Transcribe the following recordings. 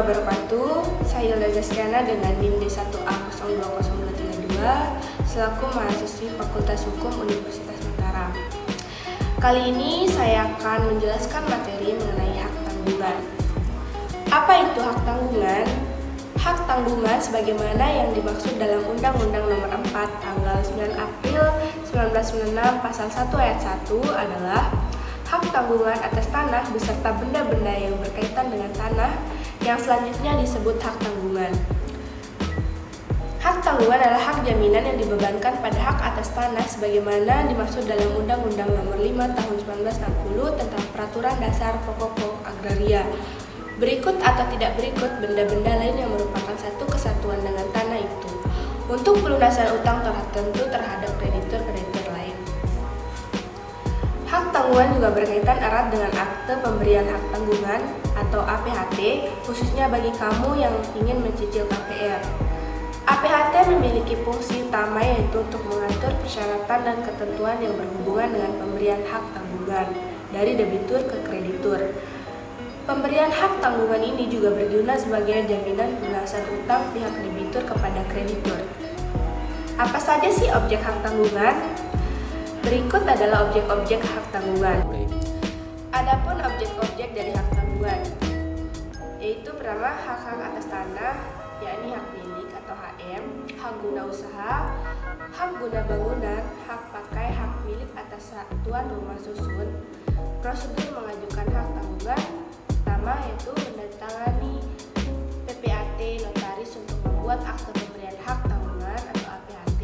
wabarakatuh. Saya Hilda Gaskiana dengan NIM D1A020232 selaku mahasiswi Fakultas Hukum Universitas Mataram. Kali ini saya akan menjelaskan materi mengenai hak tanggungan. Apa itu hak tanggungan? Hak tanggungan sebagaimana yang dimaksud dalam Undang-Undang Nomor 4 Tanggal 9 April 1996 Pasal 1 Ayat 1 adalah hak tanggungan atas tanah beserta benda-benda yang berkaitan dengan tanah yang selanjutnya disebut hak tanggungan. Hak tanggungan adalah hak jaminan yang dibebankan pada hak atas tanah sebagaimana dimaksud dalam Undang-Undang Nomor 5 Tahun 1960 tentang Peraturan Dasar Pokok Agraria. Berikut atau tidak berikut benda-benda lain yang merupakan satu kesatuan dengan tanah itu untuk pelunasan utang tertentu terhadap kreditur-kreditur lain. Hak tanggungan juga berkaitan erat dengan akte pemberian hak tanggungan atau APHT, khususnya bagi kamu yang ingin mencicil KPR. APHT memiliki fungsi utama yaitu untuk mengatur persyaratan dan ketentuan yang berhubungan dengan pemberian hak tanggungan dari debitur ke kreditur. Pemberian hak tanggungan ini juga berguna sebagai jaminan pelunasan utang pihak debitur kepada kreditur. Apa saja sih objek hak tanggungan? Berikut adalah objek-objek hak tanggungan. Adapun objek-objek dari hak tanggungan, yaitu pertama hak-hak atas tanah, yakni hak milik atau HM, hak guna usaha, hak guna bangunan, hak pakai, hak milik atas satuan rumah susun. Prosedur mengajukan hak tanggungan pertama yaitu menandatangani PPAT notaris untuk membuat akte pemberian hak tanggungan atau APHT.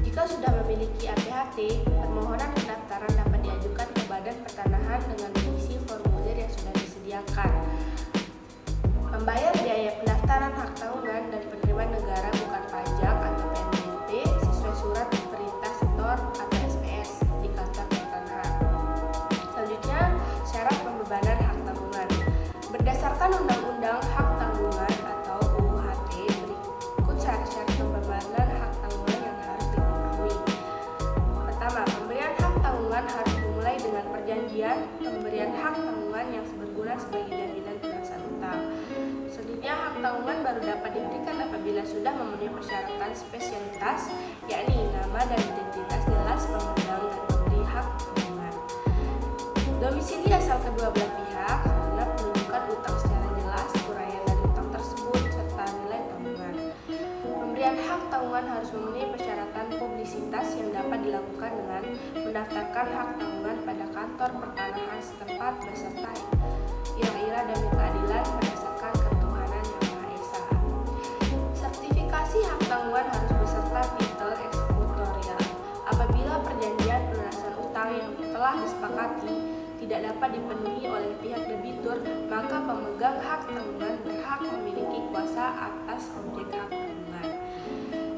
Jika sudah memiliki APHT, permohonan pendaftaran dapat diajukan ke Badan Pertanahan dengan mengisi formulir yang sudah disediakan. Membayar biaya pendaftaran hak tanggungan dan penerimaan negara bukan pajak atau PNBP sesuai surat perintah setor atau SPS di kantor pertanahan. Selanjutnya, syarat pembebanan hak tanggungan. Berdasarkan Undang-Undang Hak Tanggungan atau UUHT, berikut syarat-syarat pembebanan hak tanggungan yang harus diketahui. Pertama, pemberian hak tanggungan harus dimulai dengan perjanjian pemberian hak tanggungan yang berguna sebagai jaminan pelunasan utang. Selanjutnya, hak tanggungan baru dapat diberikan apabila sudah memenuhi persyaratan spesialitas, yakni nama dan identitas jelas pemegang dan pemberi hak tanggungan. Domisili asal kedua belah pihak, serta menunjukkan utang secara jelas, uraian dari utang tersebut, serta nilai tanggungan. Pemberian hak tanggungan harus memenuhi persyaratan publisitas yang dapat dilakukan dengan mendaftarkan hak tanggungan pada kantor pertanahan setempat beserta ira-ira demi keadilan berdasarkan ketuhanan yang Maha Esa. Sertifikasi hak tanggungan harus beserta titel eksekutorial. Apabila perjanjian pelunasan utang yang telah disepakati tidak dapat dipenuhi oleh pihak debitur, maka pemegang hak tanggungan berhak memiliki kuasa atas objek hak tanggungan.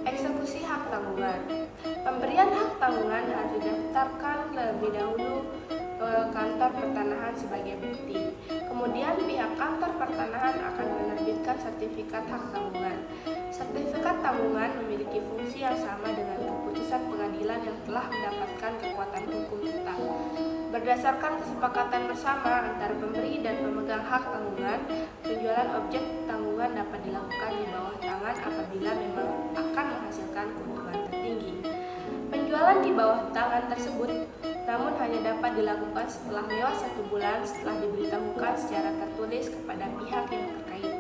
Eksekusi hak tanggungan. Pemberian hak tanggungan harus didaftarkan terlebih dahulu ke kantor pertanahan sebagai bukti. Kemudian pihak kantor pertanahan akan menerbitkan sertifikat hak tanggungan. Sertifikat tanggungan memiliki fungsi yang sama dengan keputusan pengadilan yang telah mendapatkan kekuatan hukum tetap. Berdasarkan kesepakatan bersama antara pemberi dan pemegang hak tanggungan, penjualan objek tanggungan dapat dilakukan di bawah tangan apabila memang akan menghasilkan keuntungan tertinggi. Penjualan di bawah tangan tersebut namun hanya dapat dilakukan setelah lewat 1 bulan setelah diberitahukan secara tertulis kepada pihak yang terkait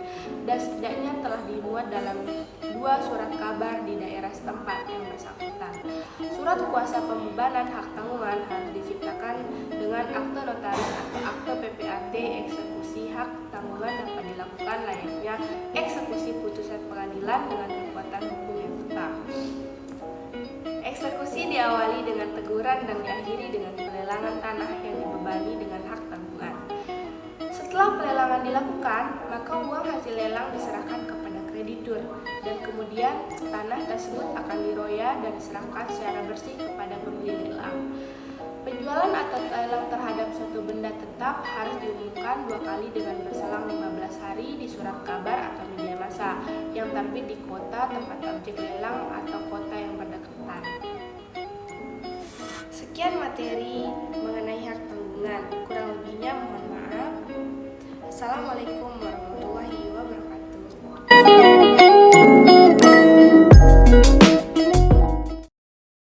dan setidaknya telah dimuat dalam 2 surat kabar di daerah setempat yang bersangkutan. Surat kuasa pembebanan hak tanggungan harus diciptakan dengan akte notaris atau akte PPAT. Eksekusi hak tanggungan dapat dilakukan layaknya eksekusi putusan pengadilan dengan kekuatan hukum yang tetap. Eksekusi diawali dengan teguran dan diakhiri dengan pelelangan tanah yang dibebani dengan hak tanggungan. Setelah pelelangan dilakukan, maka uang hasil lelang diserahkan kepada kreditur dan kemudian tanah tersebut akan diroya dan diserahkan secara bersih kepada pembeli lelang. Penjualan atau lelang terhadap suatu benda tetap harus diumumkan 2 kali dengan berselang 15 hari di surat kabar atau media massa yang terbit di kota tempat objek lelang atau kota yang berdekatan. Sekian materi mengenai hak tanggungan. Kurang lebihnya mohon maaf. Assalamualaikum warahmatullahi wabarakatuh.